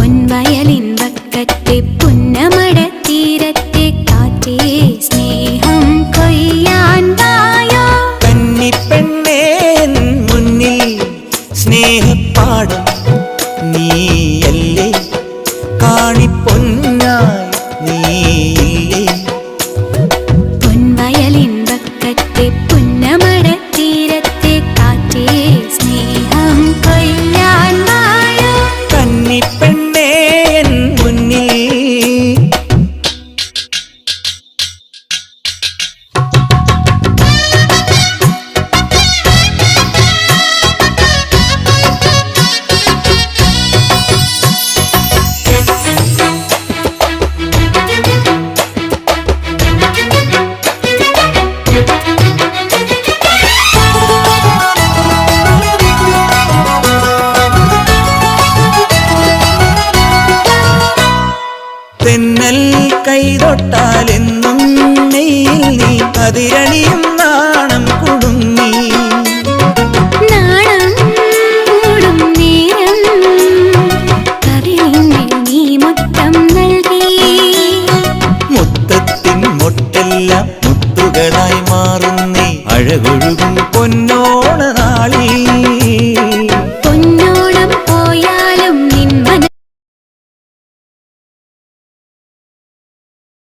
പൊൻവയലിൻ വക്കത്തെ പുന്നമടത്തീരത്തെ കാറ്റേ സ്നേഹം കൊയ്യാൻ വായോ. കന്നിപ്പെണ്ണേ മുന്നിൽ സ്നേഹപ്പാടം നീയല്ലേ, കാണിപ്പൊന്നായി നീയില്ലേ. പൊൻവയലിൻ വക്കത്തെ പുന്നമടത്തീരത്തെ കാറ്റേ സ്നേഹം കൊയ്യാൻ വായോ. കന്നിപ്പെണ്ണേ മുന്നിൽ തെന്നൽ കൈതൊട്ടാലെന്നും നെയ്യിൽ നീ അതിരണിയും നാണം കുടുങ്ങി. നാണം കൂടും നേരം കവിളിന്മേൽ നീ മുത്തം നൽകി. മുത്തത്തിൻ മൊട്ടെല്ലാം മുത്തുകളായി മാറുന്നേ, അഴകൊഴുകും പൊന്നോ